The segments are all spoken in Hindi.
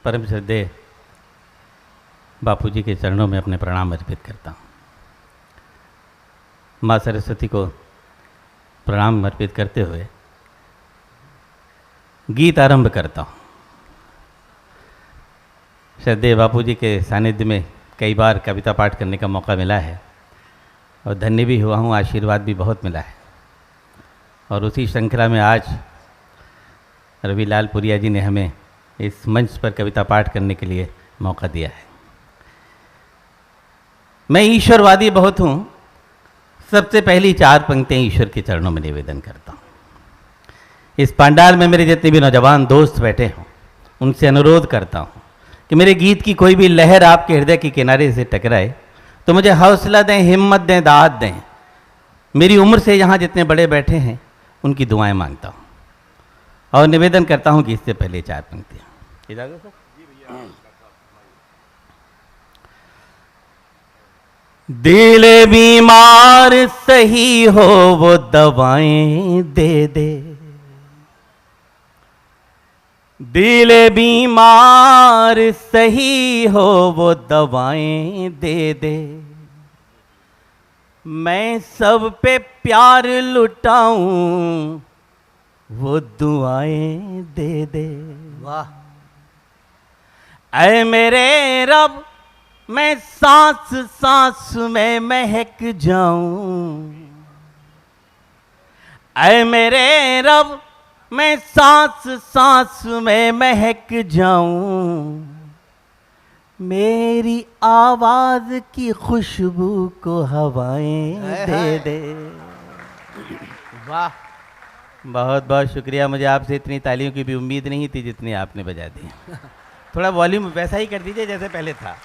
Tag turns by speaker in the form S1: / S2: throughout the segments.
S1: परम श्रद्धेय बापूजी के चरणों में अपने प्रणाम अर्पित करता हूँ। माँ सरस्वती को प्रणाम अर्पित करते हुए गीत आरंभ करता हूँ। श्रद्धेय बापूजी के सानिध्य में कई बार कविता पाठ करने का मौका मिला है और धन्य भी हुआ हूँ, आशीर्वाद भी बहुत मिला है। और उसी श्रृंखला में आज रविलाल पुरिया जी ने हमें इस मंच पर कविता पाठ करने के लिए मौका दिया है। मैं ईश्वरवादी बहुत हूँ। सबसे पहली 4 पंक्तियाँ ईश्वर के चरणों में निवेदन करता हूँ। इस पंडाल में मेरे जितने भी नौजवान दोस्त बैठे हों, उनसे अनुरोध करता हूँ कि मेरे गीत की कोई भी लहर आपके हृदय के किनारे से टकराए तो मुझे हौसला दें, हिम्मत दें, दाद दें। मेरी उम्र से यहाँ जितने बड़े बैठे हैं उनकी दुआएं मांगता हूँ और निवेदन करता हूँ कि इससे पहले 4 पंक्तियाँ इजाज़त सर। दिल बीमार सही हो वो दवाएं दे दे, दिल बीमार सही हो वो दवाएं दे दे, मैं सब पे प्यार लुटाऊं वो दुआएं दे दे।
S2: वाह।
S1: ऐ मेरे रब मैं सांस सांस में महक जाऊं, ऐ मेरे रब मैं सांस सांस में महक जाऊं, मेरी आवाज की खुशबू को हवाएं दे दे।
S2: वाह।
S1: बहुत बहुत शुक्रिया। मुझे आपसे इतनी तालियों की भी उम्मीद नहीं थी जितनी आपने बजा दी। थोड़ा वॉल्यूम वैसा ही कर दीजिए जैसे पहले था,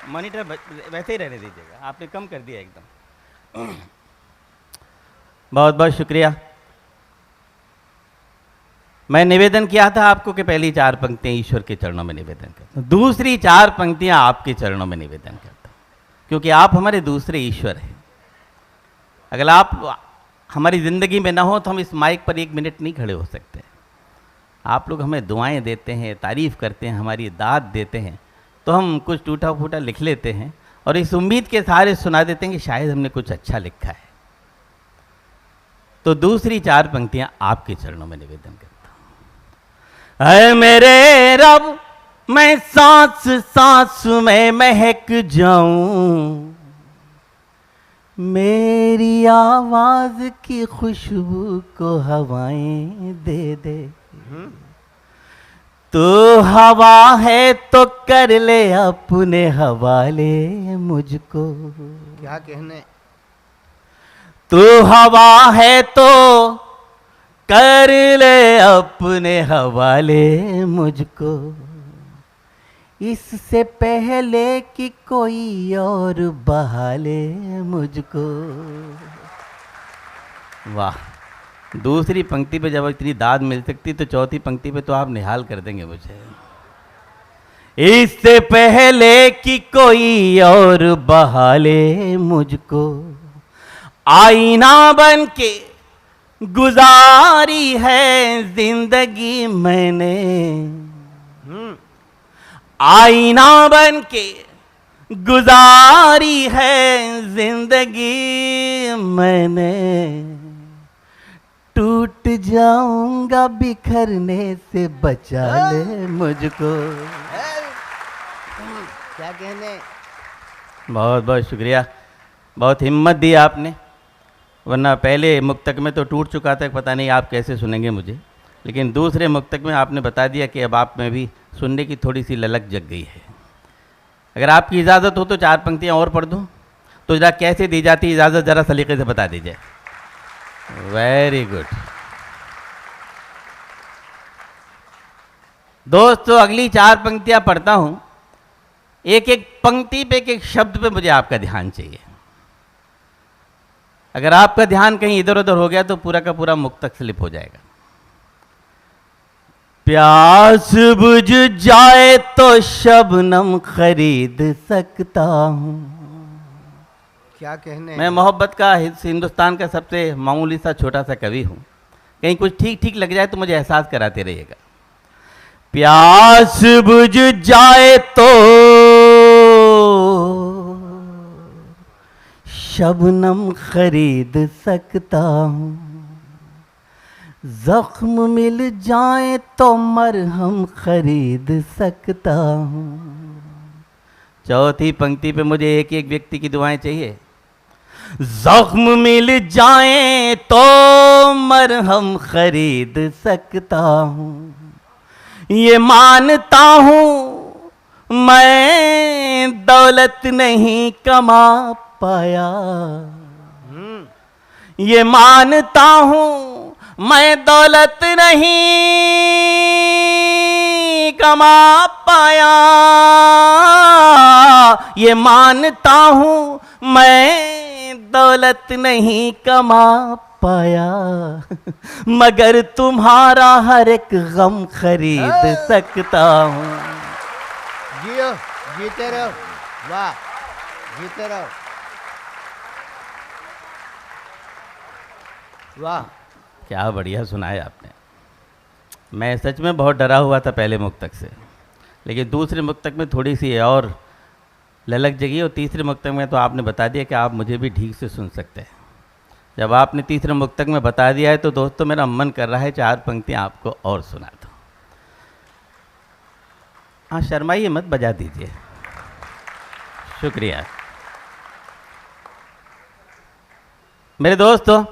S1: मॉनिटर वैसे ही रहने दीजिएगा, आपने कम कर दिया एकदम। बहुत बहुत शुक्रिया। मैं निवेदन किया था आपको कि पहली 4 पंक्तियाँ ईश्वर के चरणों में निवेदन करता हूँ, दूसरी 4 पंक्तियाँ आपके चरणों में निवेदन करता हूँ, क्योंकि आप हमारे दूसरे ईश्वर हैं। अगर आप हमारी ज़िंदगी में ना हो तो हम इस माइक पर 1 मिनट नहीं खड़े हो सकते। आप लोग हमें दुआएं देते हैं, तारीफ़ करते हैं, हमारी दाद देते हैं, तो हम कुछ टूटा फूटा लिख लेते हैं और इस उम्मीद के सहारे सुना देते हैं कि शायद हमने कुछ अच्छा लिखा है। तो दूसरी 4 पंक्तियाँ आपके चरणों में निवेदन करता हूँ। ऐ मेरे रब मैं सांस सांस में महक जाऊं, मेरी आवाज की खुशबू को हवाएं दे दे। तो हवा है तो कर ले अपने हवाले मुझको,
S2: क्या कहने।
S1: तो हवा है तो कर ले अपने हवाले मुझको, इससे पहले कि कोई और बहाले मुझको। वाह। दूसरी पंक्ति पे जब इतनी दाद मिल सकती तो चौथी पंक्ति पे तो आप निहाल कर देंगे मुझे। इससे पहले कि कोई और बहाले मुझको, आईना बन के गुजारी है जिंदगी मैंने, आईना बन के गुजारी है जिंदगी मैंने, टूट जाऊंगा बिखरने से बचा ले मुझको।
S2: क्या कहने।
S1: बहुत बहुत शुक्रिया। बहुत हिम्मत दी आपने, वरना पहले मुक्तक में तो टूट चुका था, पता नहीं आप कैसे सुनेंगे मुझे, लेकिन दूसरे मुक्तक में आपने बता दिया कि अब आप में भी सुनने की थोड़ी सी ललक जग गई है। अगर आपकी इजाज़त हो तो 4 पंक्तियाँ और पढ़ दूँ, तो जरा कैसे दी जाती इजाज़त ज़रा सलीके से बता दीजिए। Very good. दोस्तों अगली 4 पंक्तियाँ पढ़ता हूँ, एक एक पंक्ति पे, एक एक शब्द पे मुझे आपका ध्यान चाहिए। अगर आपका ध्यान कहीं इधर उधर हो गया तो पूरा का पूरा मुक्तक स्लिप हो जाएगा। प्यास बुझ जाए तो शबनम खरीद सकता हूँ।
S2: क्या कहने।
S1: मैं मोहब्बत का हिंदुस्तान का सबसे मामूली सा छोटा सा कवि हूँ, कहीं कुछ ठीक ठीक लग जाए तो मुझे एहसास कराते रहिएगा। प्यास बुझ जाए तो शबनम खरीद सकता हूँ, जख्म मिल जाए तो मरहम खरीद सकता हूँ। चौथी पंक्ति पे मुझे एक एक व्यक्ति की दुआएं चाहिए। जख्म मिल जाए तो मरहम खरीद सकता हूँ, ये मानता हूँ मैं दौलत नहीं कमा पाया, ये मानता हूँ मैं दौलत नहीं कमा पाया, ये मानता हूँ मैं दौलत नहीं कमा पाया, मगर तुम्हारा हर एक गम खरीद सकता हूँ।
S2: जियो, जीते रहो, वाह, जीते रहो, वाह।
S1: क्या बढ़िया सुनाया आपने। मैं सच में बहुत डरा हुआ था पहले मुक्तक से, लेकिन दूसरे मुक्तक में थोड़ी सी और ललक जगी, और तीसरे मुक्तक में तो आपने बता दिया कि आप मुझे भी ठीक से सुन सकते हैं। जब आपने तीसरे मुक्तक में बता दिया है तो दोस्तों मेरा मन कर रहा है 4 पंक्तियाँ आपको और सुना दो। हाँ, शर्माइए मत, बजा दीजिए। शुक्रिया। मेरे दोस्तों,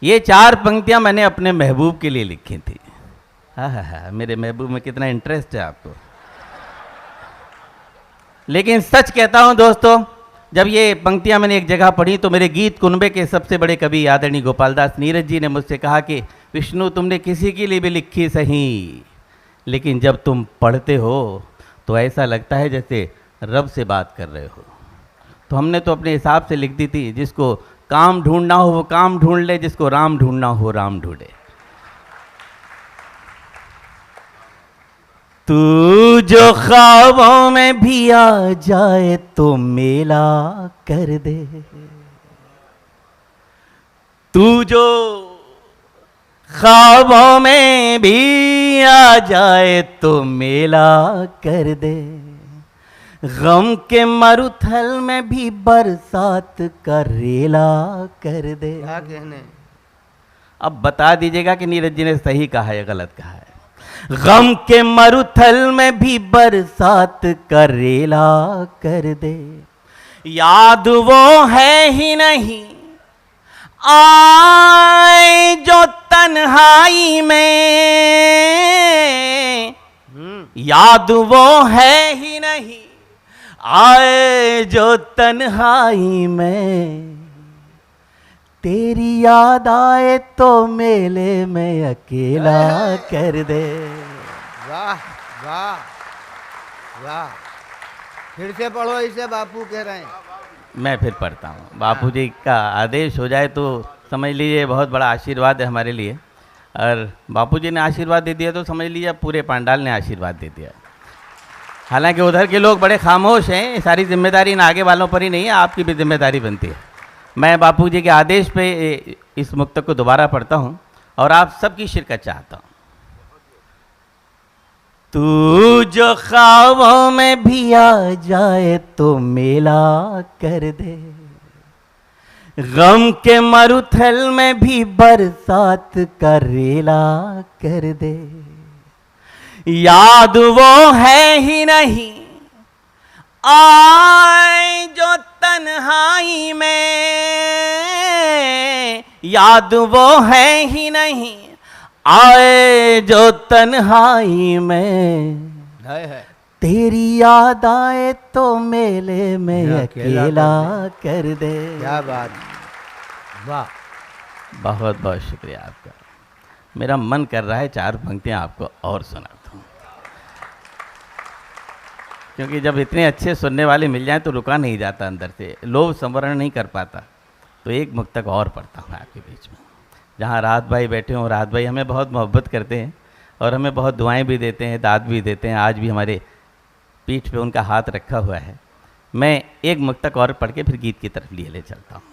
S1: ये 4 पंक्तियाँ मैंने अपने महबूब के लिए लिखी थी। हाँ, मेरे महबूब में कितना इंटरेस्ट है आपको। लेकिन सच कहता हूँ दोस्तों, जब ये पंक्तियाँ मैंने एक जगह पढ़ी तो मेरे गीत कुनबे के सबसे बड़े कवि आदरणीय गोपालदास नीरज जी ने मुझसे कहा कि विष्णु, तुमने किसी के लिए भी लिखी सही, लेकिन जब तुम पढ़ते हो तो ऐसा लगता है जैसे रब से बात कर रहे हो। तो हमने तो अपने हिसाब से लिख दी थी, जिसको काम ढूंढना हो वो काम ढूंढ ले, जिसको राम ढूंढना हो राम ढूंढे। तू जो ख्वाबों में भी आ जाए तो मेला कर दे, तू जो ख्वाबों में भी आ जाए तो मेला कर दे, गम के मरुथल में भी बरसात का रेला कर दे।
S2: क्या कहने।
S1: अब बता दीजिएगा कि नीरज जी ने सही कहा है या गलत कहा है। गम के मरुथल में भी बरसात का रेला कर दे, याद वो है ही नहीं आए जो तन्हाई में, याद वो है ही नहीं आए जो तन्हाई में, तेरी याद आए तो मेले में अकेला कर दे।
S2: वाह वाह वाह। फिर से पढ़ो, इसे बापू कह रहे हैं।
S1: मैं फिर पढ़ता हूँ। बापू जी का आदेश हो जाए तो समझ लीजिए बहुत बड़ा आशीर्वाद है हमारे लिए, और बापू जी ने आशीर्वाद दे दिया तो समझ लीजिए पूरे पांडाल ने आशीर्वाद दे दिया। हालांकि उधर के लोग बड़े खामोश हैं, सारी जिम्मेदारी इन आगे वालों पर ही नहीं है, आपकी भी जिम्मेदारी बनती है। मैं बापू जी के आदेश पे इस मुक्तक को दोबारा पढ़ता हूँ और आप सबकी शिरकत चाहता हूँ। तू जो ख्वाबों में भी आ जाए तो मेला कर दे, गम के मरुथल में भी बरसात का रेला कर दे, याद वो है ही नहीं आए जो तन्हाई में, याद वो है ही नहीं आए जो तन्हाई में,
S2: है।
S1: तेरी याद आए तो मेले में अकेला कर दे।
S2: क्या बात, वाह।
S1: बहुत बहुत शुक्रिया आपका। मेरा मन कर रहा है 4 पंक्तियां आपको और सुनाता हूँ, क्योंकि जब इतने अच्छे सुनने वाले मिल जाएं तो रुका नहीं जाता अंदर से, लोभ संवरण नहीं कर पाता। तो एक मुक्तक और पढ़ता हूँ आपके बीच में, जहाँ राहत भाई बैठे हों। राहत भाई हमें बहुत मोहब्बत करते हैं और हमें बहुत दुआएं भी देते हैं, दाद भी देते हैं। आज भी हमारे पीठ पे उनका हाथ रखा हुआ है। मैं एक मुक्तक और पढ़ के फिर गीत की तरफ लिए ले चलता हूँ।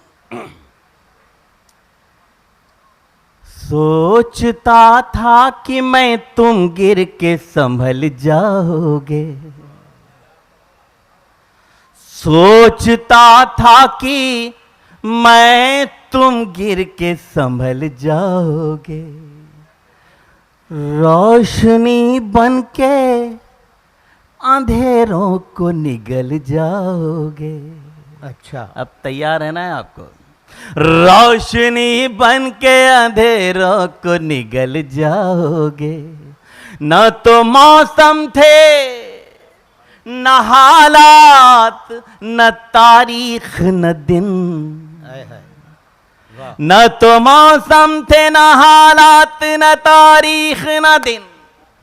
S1: सोचता था कि मैं तुम गिर के संभल जाओगे, सोचता था कि मैं तुम गिर के संभल जाओगे, रोशनी बन के अंधेरों को निगल जाओगे।
S2: अच्छा,
S1: अब तैयार है ना आपको? रोशनी बन के अंधेरों को निगल जाओगे। न तो मौसम थे, न हालात, न तारीख, न दिन।
S2: हाय हाय, वाह,
S1: न तो मौसम थे, न हालात, न तारीख, न दिन।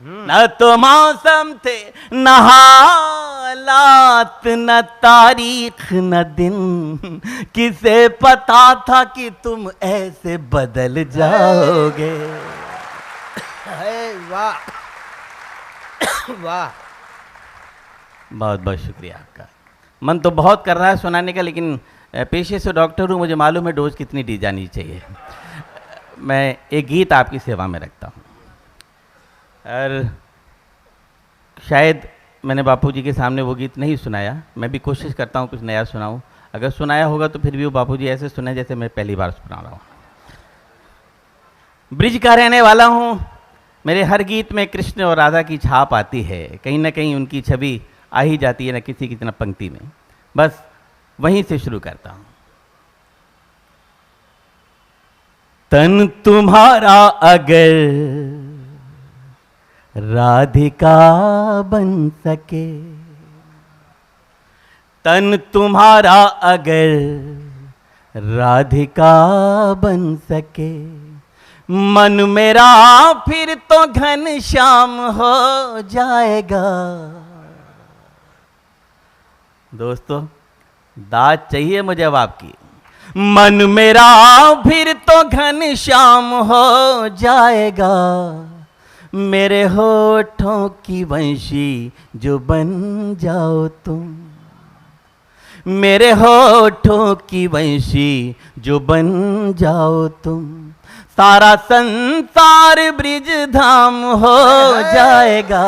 S1: न तो मौसम थे, न हालात, न तारीख, न दिन। किसे पता था कि तुम ऐसे बदल जाओगे।
S2: हाय, वाह वाह।
S1: बहुत बहुत शुक्रिया आपका। मन तो बहुत कर रहा है सुनाने का, लेकिन पेशे से डॉक्टर हूँ, मुझे मालूम है डोज कितनी दी जानी चाहिए। मैं एक गीत आपकी सेवा में रखता हूँ, और शायद मैंने बापूजी के सामने वो गीत नहीं सुनाया। मैं भी कोशिश करता हूँ कुछ नया सुनाऊँ। अगर सुनाया होगा तो फिर भी वो बापूजी ऐसे सुने जैसे मैं पहली बार सुना रहा हूँ। ब्रिज का रहने वाला हूँ। मेरे हर गीत में कृष्ण और राधा की छाप आती है, कहीं ना कहीं उनकी छवि आ ही जाती है, न किसी की न पंक्ति में। बस वहीं से शुरू करता हूँ। तन तुम्हारा अगर राधिका बन सके, तन तुम्हारा अगर राधिका बन सके, मन मेरा फिर तो घनश्याम हो जाएगा। दोस्तों, दाद चाहिए मुझे अब आपकी। मन मेरा फिर तो घनश्याम हो जाएगा, मेरे होठों की वंशी जो बन जाओ तुम, मेरे होठों की वंशी जो बन जाओ तुम, सारा संसार ब्रिज धाम हो जाएगा।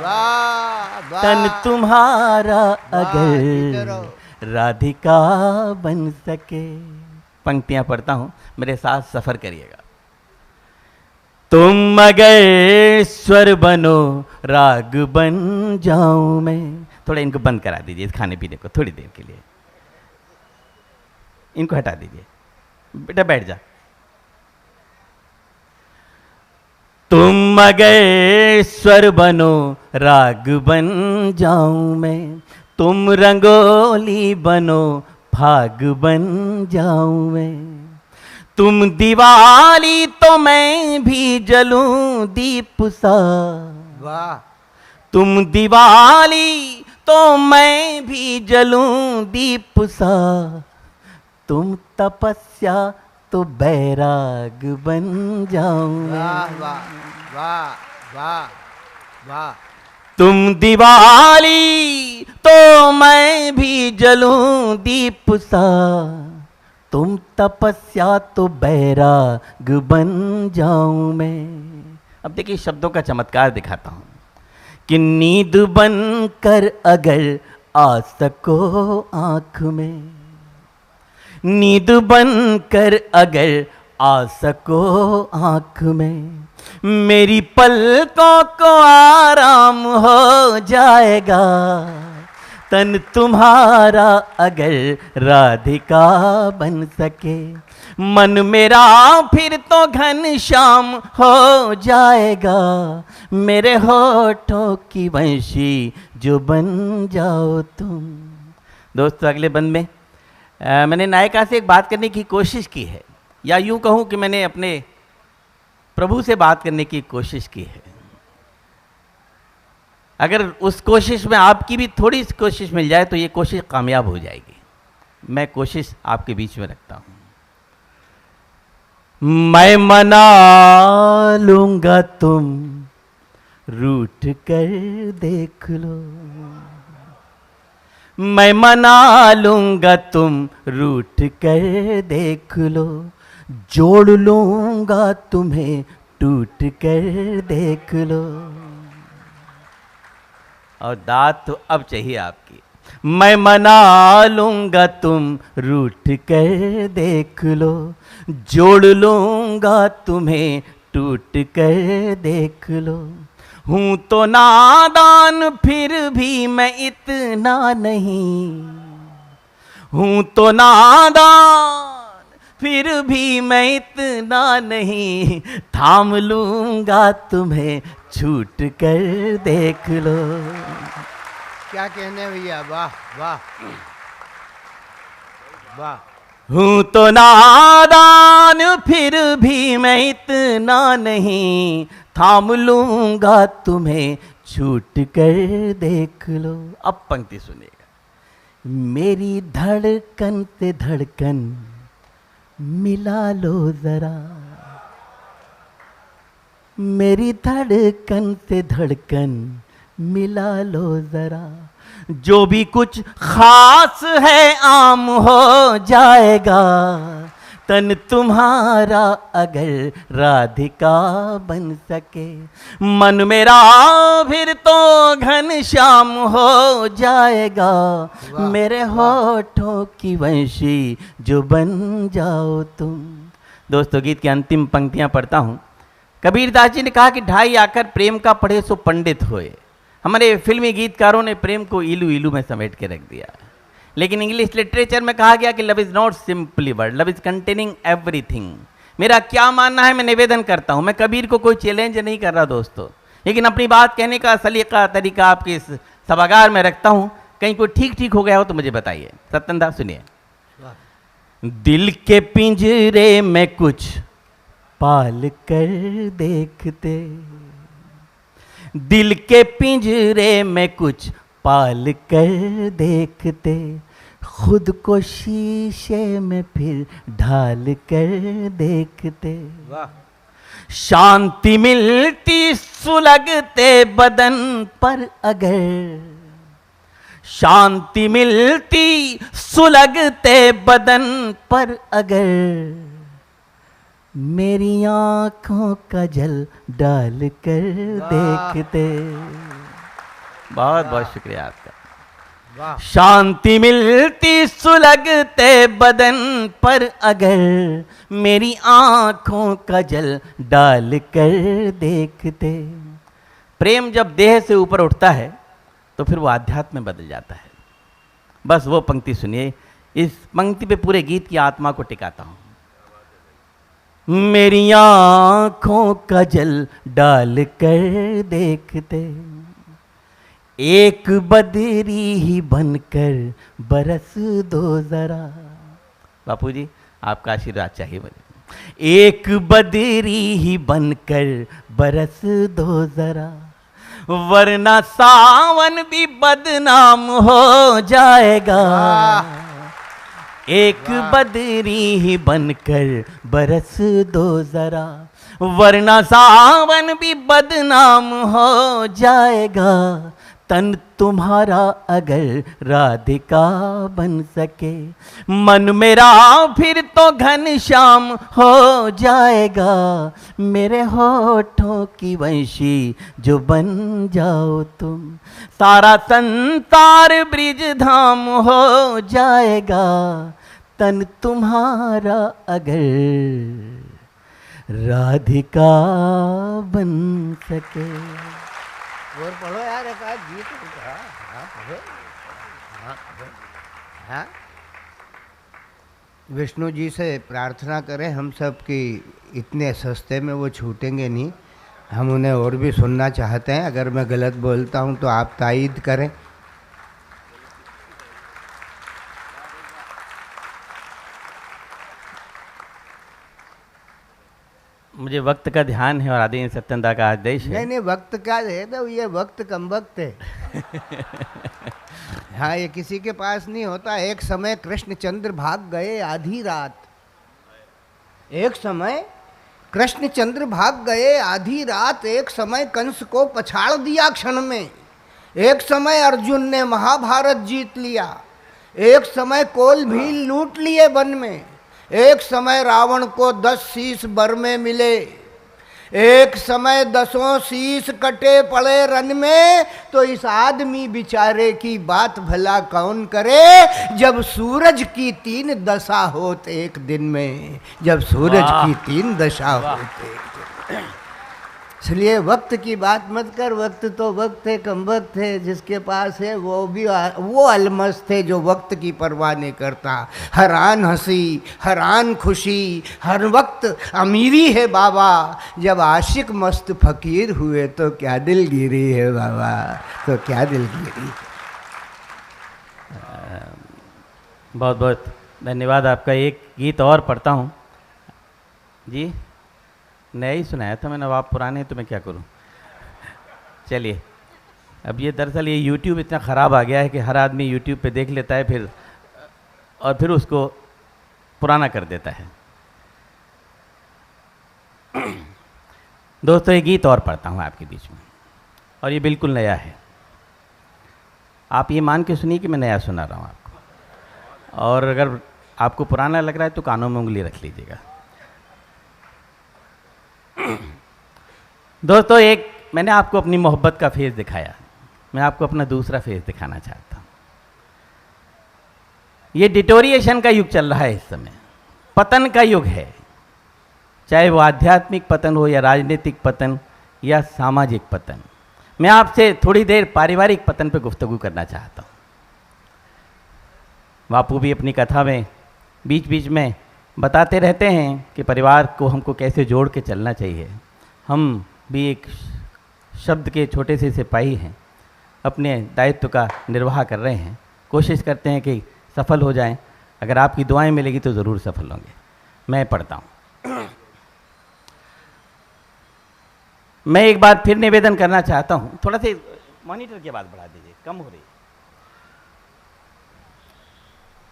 S2: वाह वाह,
S1: तन तुम्हारा
S2: जीते
S1: अगर
S2: रहो।
S1: राधिका बन सके। पंक्तियां पढ़ता हूं, मेरे साथ सफर करिएगा। तुम अगर स्वर बनो, राग बन जाऊं मैं। थोड़ा इनको बंद करा दीजिए, इस खाने पीने को थोड़ी देर के लिए। इनको हटा दीजिए, बेटा बैठ जा। तुम अगर स्वर बनो, राग बन जाऊं मैं, तुम रंगोली बनो, फाग बन जाऊं मैं, तुम दिवाली तो मैं भी जलूं दीप सा,
S2: वाह,
S1: तुम दिवाली तो मैं भी जलूं दीप सा, तुम तपस्या तो बैराग बन जाऊं मैं।
S2: वाह वाह वाह वाह वाह,
S1: तुम दिवाली तो मैं भी जलूं दीप सा, तुम तपस्या तो बैराग बन जाऊं मैं। अब देखिए शब्दों का चमत्कार दिखाता हूं कि नींद बन कर अगर आ सको आंख में, नींद बन कर अगर आ सको आंख में, मेरी पलकों को आराम हो जाएगा। तन तुम्हारा अगर राधिका बन सके, मन मेरा फिर तो घनश्याम हो जाएगा, मेरे होठों की वंशी जो बन जाओ तुम। दोस्तों, अगले बंद में मैंने नायिका से एक बात करने की कोशिश की है, या यूं कहूं कि मैंने अपने प्रभु से बात करने की कोशिश की है। अगर उस कोशिश में आपकी भी थोड़ी सी कोशिश मिल जाए तो ये कोशिश कामयाब हो जाएगी। मैं कोशिश आपके बीच में रखता हूं। मैं मना लूंगा, तुम रूठ कर देख लो, मैं मना लूंगा, तुम रूठ कर देख लो, जोड़ लूंगा तुम्हें टूट कर देख लो। और दाद तो अब चाहिए आपकी। मैं मना लूंगा तुम रूठ कर देख लो, जोड़ लूंगा तुम्हें टूट कर देख लो। हूं तो नादान फिर भी मैं इतना नहीं, हूं तो नादान फिर भी मैं इतना नहीं, थाम लूंगा तुम्हें छूट कर देख लो।
S2: क्या कहने भैया, वाह वाह वाह।
S1: हूं तो नादान फिर भी मैं इतना नहीं, थाम लूंगा तुम्हें छूट कर देख लो। अब पंक्ति सुनिएगा। मेरी धड़कन से धड़कन मिला लो जरा, मेरी धड़कन से धड़कन मिला लो जरा। जो भी कुछ खास है आम हो जाएगा, तन तुम्हारा अगर राधिका बन सके। मन मेरा फिर तो घनश्याम हो जाएगा, मेरे होठों की वंशी जो बन जाओ तुम। दोस्तों, गीत की अंतिम पंक्तियां पढ़ता हूं। कबीरदास जी ने कहा कि ढाई आकर प्रेम का पढ़े सो पंडित होए। हमारे फिल्मी गीतकारों ने प्रेम को इलू इलू में समेट के रख दिया, लेकिन इंग्लिश लिटरेचर में कहा गया कि love is not simply word, love is containing everything. मेरा क्या मानना है मैं निवेदन करता हूं। मैं कबीर को कोई चैलेंज नहीं कर रहा दोस्तों, लेकिन अपनी बात कहने का सलीका तरीका आपके इस सभागार में रखता हूं। कहीं कोई ठीक ठीक हो गया हो तो मुझे बताइए। सत्यनदा सुनिए। दिल के पिंजरे में कुछ पाल कर देखते, दिल के पिंजरे में कुछ पाल कर देखते, खुद को शीशे में फिर ढाल कर देखते।
S2: वाह।
S1: शांति मिलती सुलगते बदन पर अगर, शांति मिलती सुलगते बदन पर अगर, मेरी आंखों का जल डाल कर देखते। बहुत बहुत शुक्रिया आपका।
S2: वाह।
S1: शांति मिलती सुलगते बदन पर अगर, मेरी आंखों का जल डाल कर देखते। प्रेम जब देह से ऊपर उठता है तो फिर वो आध्यात्म में बदल जाता है। बस वो पंक्ति सुनिए। इस पंक्ति पे पूरे गीत की आत्मा को टिकाता हूं। मेरी आंखों का जल डाल कर देखते, एक बदरी ही बनकर बरस दो जरा। बापू जी, आपका आशीर्वाद चाहिए मुझे। एक बदरी ही बनकर बरस दो जरा, वरना सावन भी बदनाम हो जाएगा। एक बदरी ही बनकर बरस दो जरा, वरना सावन भी बदनाम हो जाएगा। तन तुम्हारा अगर राधिका बन सके, मन मेरा फिर तो घनश्याम हो जाएगा। मेरे होठों की वंशी जो बन जाओ तुम, सारा संसार ब्रिज धाम हो जाएगा। तन तुम्हारा अगर राधिका बन सके।
S2: और पढ़ो यार, एक आध गीत उनका। हाँ पढ़ो, हाँ पढ़ो। हाँ, विष्णु जी से प्रार्थना करें हम सब कि इतने सस्ते में वो छूटेंगे नहीं। हम उन्हें और भी सुनना चाहते हैं। अगर मैं गलत बोलता हूँ तो आप तायीद करें।
S1: मुझे वक्त का ध्यान है और आदरणीय सत्यनदा का आदेश है।
S2: नहीं नहीं, वक्त का है तो ये वक्त कम वक्त है। हाँ, ये किसी के पास नहीं होता। एक समय कृष्णचंद्र भाग गए आधी रात, एक समय कृष्णचंद्र भाग गए आधी रात, एक समय कंस को पछाड़ दिया क्षण में, एक समय अर्जुन ने महाभारत जीत लिया, एक समय कोल भी लूट लिए वन में, एक समय रावण को 10 शीश बर में मिले, एक समय 10 शीश कटे पड़े रन में, तो इस आदमी बेचारे की बात भला कौन करे, जब सूरज की 3 दशा होते एक दिन में, जब सूरज की 3 दशा होते एक दिन में। इसलिए वक्त की बात मत कर, वक्त तो वक्त है, कम वक्त है, जिसके पास है वो अलमस्त है जो वक्त की परवाह नहीं करता। हरान हंसी, हरान खुशी, हर वक्त अमीरी है बाबा, जब आशिक मस्त फकीर हुए तो क्या दिलगिरी है बाबा, तो क्या दिलगिरी।
S1: बहुत बहुत धन्यवाद आपका। एक गीत और पढ़ता हूँ जी, नया ही सुनाया था मैंने, अब आप पुराने तो मैं क्या करूं। चलिए, अब ये दरअसल ये YouTube इतना ख़राब आ गया है कि हर आदमी YouTube पे देख लेता है फिर उसको पुराना कर देता है। दोस्तों, ये गीत और पढ़ता हूँ आपके बीच में, और ये बिल्कुल नया है। आप ये मान के सुनिए कि मैं नया सुना रहा हूँ आपको, और अगर आपको पुराना लग रहा है तो कानों में उंगली रख लीजिएगा। दोस्तों, एक मैंने आपको अपनी मोहब्बत का फेस दिखाया, मैं आपको अपना दूसरा फेस दिखाना चाहता हूँ। ये डिटोरिएशन का युग चल रहा है इस समय, पतन का युग है, चाहे वो आध्यात्मिक पतन हो या राजनीतिक पतन या सामाजिक पतन। मैं आपसे थोड़ी देर पारिवारिक पतन पे गुफ्तगू करना चाहता हूँ। बापू भी अपनी कथा में बीच बीच में बताते रहते हैं कि परिवार को हमको कैसे जोड़ के चलना चाहिए। हम भी एक शब्द के छोटे से सिपाही हैं, अपने दायित्व का निर्वाह कर रहे हैं, कोशिश करते हैं कि सफल हो जाएं। अगर आपकी दुआएं मिलेगी तो ज़रूर सफल होंगे। मैं पढ़ता हूँ। मैं एक बार फिर निवेदन करना चाहता हूँ, थोड़ा सा मॉनिटर की आवाज़ बढ़ा दीजिए, कम हो रही है।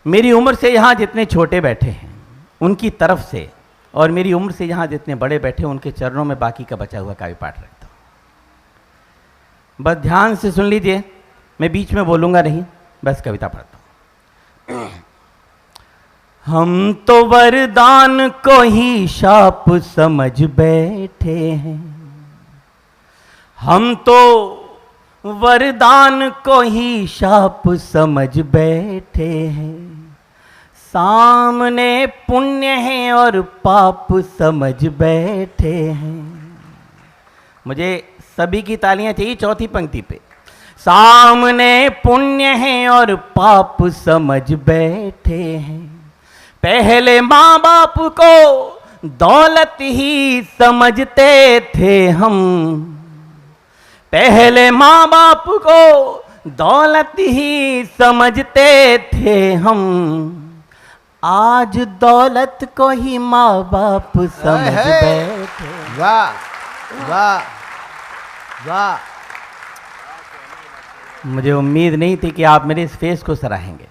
S1: मेरी उम्र से यहाँ जितने छोटे बैठे हैं उनकी तरफ से, और मेरी उम्र से यहाँ जितने बड़े बैठे उनके चरणों में बाकी का बचा हुआ काव्य पाठ रखता हूँ। बस ध्यान से सुन लीजिए, मैं बीच में बोलूँगा नहीं, बस कविता पढ़ता हूँ। हम तो वरदान को ही शाप समझ बैठे हैं, हम तो वरदान को ही शाप समझ बैठे हैं। सामने पुण्य है और पाप समझ बैठे हैं। मुझे सभी की तालियां चाहिए चौथी पंक्ति पे। सामने पुण्य है और पाप समझ बैठे हैं। पहले माँ बाप को दौलत ही समझते थे हम, पहले माँ बाप को दौलत ही समझते थे हम, आज दौलत को ही माँ बाप समझ बैठे।
S2: वाह वाह वाह।
S1: मुझे उम्मीद नहीं थी कि आप मेरे इस फेस को सराहेंगे।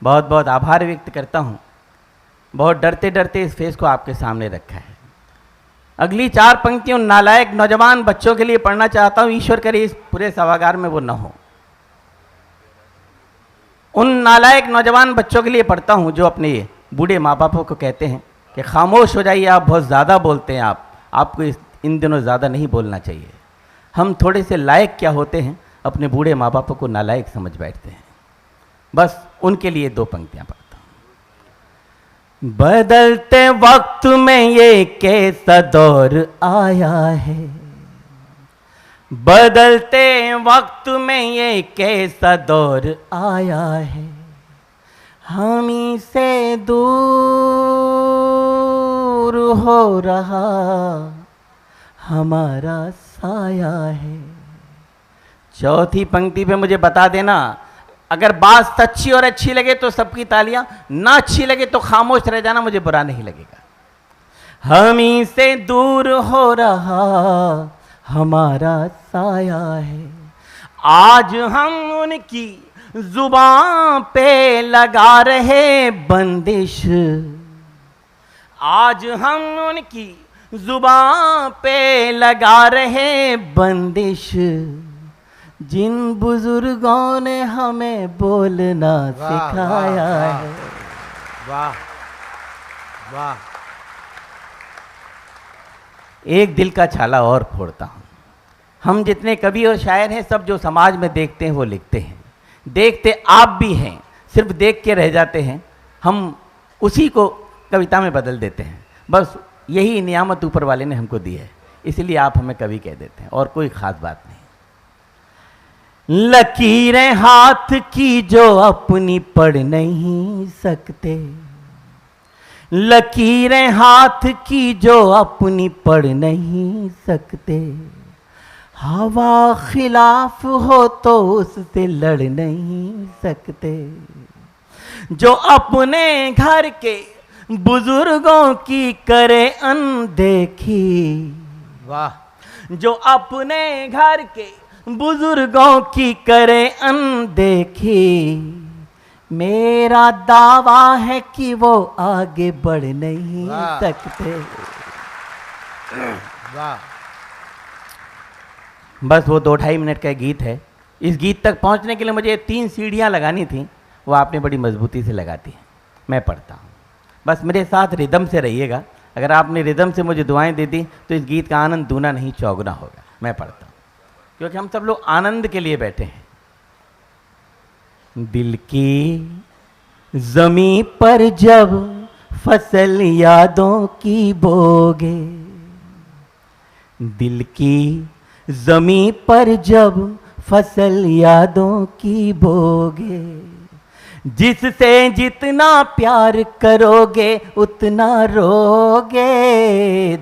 S1: बहुत बहुत आभार व्यक्त करता हूँ। बहुत डरते डरते इस फेस को आपके सामने रखा है। अगली 4 पंक्तियाँ उन नालायक नौजवान बच्चों के लिए पढ़ना चाहता हूँ। ईश्वर करे इस पूरे सभागार में वो न हो। उन नालायक नौजवान बच्चों के लिए पढ़ता हूँ जो अपने बूढ़े माँ बापों को कहते हैं कि खामोश हो जाइए, आप बहुत ज़्यादा बोलते हैं, आपको इन दिनों ज़्यादा नहीं बोलना चाहिए। हम थोड़े से लायक क्या होते हैं, अपने बूढ़े माँ बापों को नालायक समझ बैठते हैं। बस उनके लिए 2 पंक्तियाँ पढ़ता हूँ। बदलते वक्त में ये कैसा दौर आया है, बदलते वक्त में ये कैसा दौर आया है, हम ही से दूर हो रहा हमारा साया है। चौथी पंक्ति पे मुझे बता देना, अगर बात सच्ची और अच्छी लगे तो सबकी तालियां, ना अच्छी लगे तो खामोश रह जाना, मुझे बुरा नहीं लगेगा। हम ही से दूर हो रहा हमारा साया है, आज हम उनकी जुबान पे लगा रहे बंदिश, आज हम उनकी जुबान पे लगा रहे बंदिश, जिन बुजुर्गों ने हमें बोलना सिखाया है।
S2: वाह वाह।
S1: एक दिल का छाला और फोड़ता हूँ। हम जितने कवि और शायर हैं, सब जो समाज में देखते हैं वो लिखते हैं। देखते आप भी हैं, सिर्फ देख के रह जाते हैं। हम उसी को कविता में बदल देते हैं। बस यही नियामत ऊपर वाले ने हमको दी है, इसलिए आप हमें कवि कह देते हैं, और कोई खास बात नहीं। लकीरें हाथ की जो अपनी पढ़ नहीं सकते, लकीरें हाथ की जो अपनी पढ़ नहीं सकते, हवा खिलाफ हो तो उससे लड़ नहीं सकते। जो अपने घर के बुजुर्गों की करे अनदेखी,
S2: वाह।
S1: जो अपने घर के बुजुर्गों की करे अनदेखी, मेरा दावा है कि वो आगे बढ़ नहीं
S2: वाह।
S1: सकते।
S2: वाह।
S1: बस वो 2-2.5 मिनट का गीत है। इस गीत तक पहुंचने के लिए मुझे 3 सीढ़ियां लगानी थी, वो आपने बड़ी मजबूती से लगा दी। मैं पढ़ता हूँ, बस मेरे साथ रिदम से रहिएगा। अगर आपने रिदम से मुझे दुआएं दे दी तो इस गीत का आनंद दूना नहीं चौगुना होगा। मैं पढ़ता हूँ, क्योंकि हम सब लोग आनंद के लिए बैठे हैं। दिल की जमी पर जब फसल यादों की बोगे, दिल की जमी पर जब फसल यादों की बोगे, जिससे जितना प्यार करोगे उतना रोगे।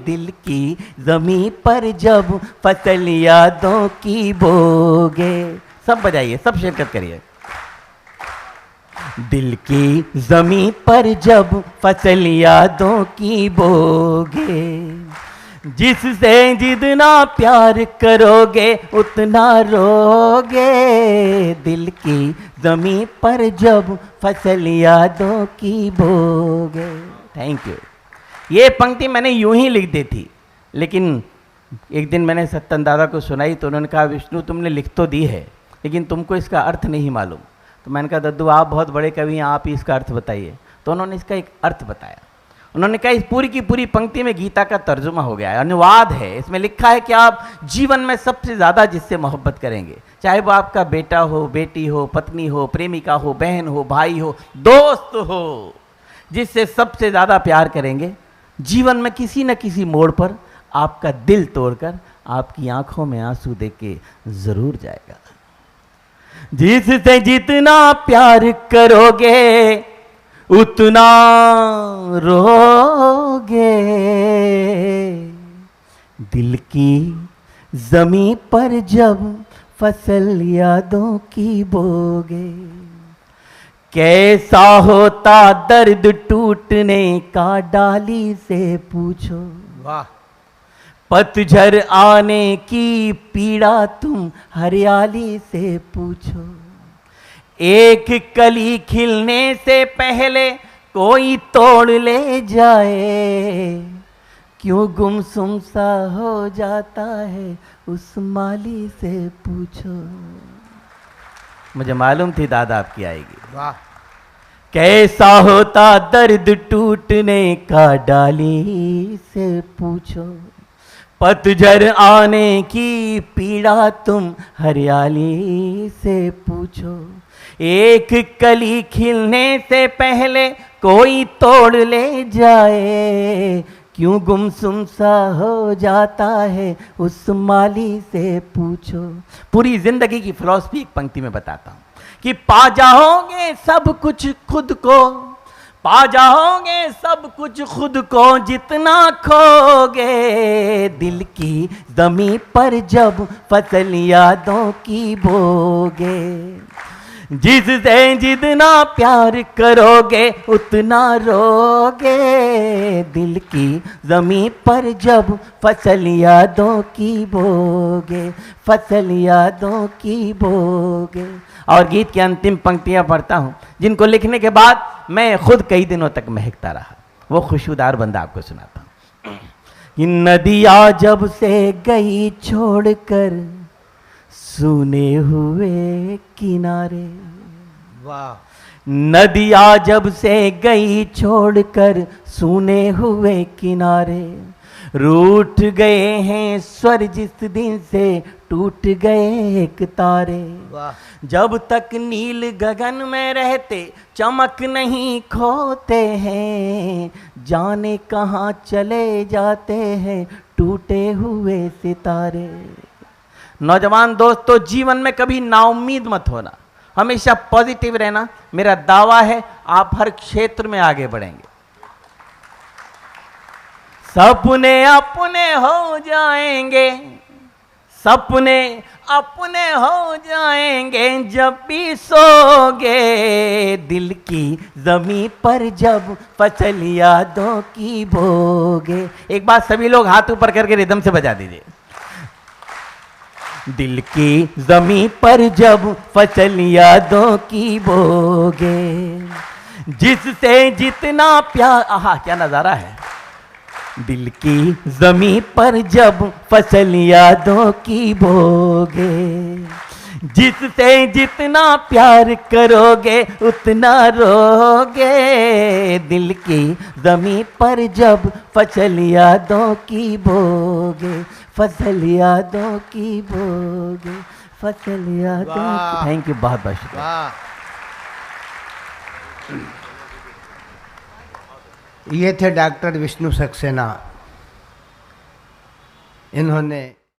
S1: दिल की जमी पर जब फसल यादों की बोगे, सब बजाइए, सब शिरकत करिए। दिल की जमी पर जब फसल यादों की बोगे, जिससे जितना प्यार करोगे उतना रोगे। दिल की जमी पर जब फसल यादों की बोगे। Thank you. ये पंक्ति मैंने यूं ही लिख दी थी, लेकिन एक दिन मैंने सत्तन दादा को सुनाई तो उन्होंने कहा, विष्णु तुमने लिख तो दी है लेकिन तुमको इसका अर्थ नहीं मालूम। तो मैंने कहा, दद्दू आप बहुत बड़े कवि हैं, आप ही इसका अर्थ बताइए। तो उन्होंने इसका एक अर्थ बताया। उन्होंने कहा, इस पूरी की पूरी पंक्ति में गीता का तर्जुमा हो गया है, अनुवाद है। इसमें लिखा है कि आप जीवन में सबसे ज़्यादा जिससे मोहब्बत करेंगे, चाहे वो आपका बेटा हो, बेटी हो, पत्नी हो, प्रेमिका हो, बहन हो, भाई हो, दोस्त हो, जिससे सबसे ज़्यादा प्यार करेंगे, जीवन में किसी न किसी मोड़ पर आपका दिल तोड़कर आपकी आंखों में आंसू देख के ज़रूर जाएगा। जिससे जितना प्यार करोगे उतना रोगे। दिल की जमी पर जब फसल यादों की बोगे, कैसा होता दर्द टूटने का डाली से पूछो।
S2: वाह।
S1: पतझड़ आने की पीड़ा तुम हरियाली से पूछो। एक कली खिलने से पहले कोई तोड़ ले जाए, क्यों गुमसुम सा हो जाता है उस माली से पूछो। मुझे मालूम थी दादा आपकी आएगी।
S2: वाह।
S1: कैसा होता दर्द टूटने का डाली से पूछो। पतझड़ आने की पीड़ा तुम हरियाली से पूछो। एक कली खिलने से पहले कोई तोड़ ले जाए, क्यों गुमसुम सा हो जाता है उस माली से पूछो। पूरी जिंदगी की फिलॉसफी एक पंक्ति में बताता हूं कि पा जाओगे सब कुछ खुद को, पा जाओगे सब कुछ खुद को जितना खोगे। दिल की जमी पर जब फसल यादों की बोगे, जिससे जितना प्यार करोगे उतना रोगे। दिल की जमी पर जब फसल यादों की बोगे, फसल यादों की बोगे। और गीत की अंतिम पंक्तियां पढ़ता हूं, जिनको लिखने के बाद मैं खुद कई दिनों तक महकता रहा। वो खुशबूदार बंदा आपको सुनाता हूं। कि नदिया जब से गई छोड़कर सूने हुए किनारे,
S2: वाह।
S1: नदिया जब से गई छोड़कर सूने हुए किनारे, रूठ गए हैं स्वर जिस दिन से टूट गए एक तारे।
S2: वाह।
S1: जब तक नील गगन में रहते चमक नहीं खोते हैं, जाने कहाँ चले जाते हैं टूटे हुए सितारे। नौजवान दोस्तों, जीवन में कभी नाउम्मीद मत होना, हमेशा पॉजिटिव रहना। मेरा दावा है आप हर क्षेत्र में आगे बढ़ेंगे। सपने अपने हो जाएंगे, सपने अपने हो जाएंगे जब भी सोगे, दिल की जमीन पर जब फसल यादों की बोगे। एक बार सभी लोग हाथ ऊपर करके रिदम से बजा दीजिए। दिल की जमीन पर जब फसल यादों की बोगे, जिससे जितना प्यार, आहा क्या नजारा है। दिल की जमीन पर जब फसल यादों की बोगे, जिससे जितना प्यार करोगे उतना रोगे। दिल की जमीन पर जब फसल यादों की बोगे, फसल यादों की बोगे, फसल यादों की। थैंक यू, बहुत बहुत शुक्रिया।
S2: ये थे डॉक्टर विष्णु सक्सेना। इन्होंने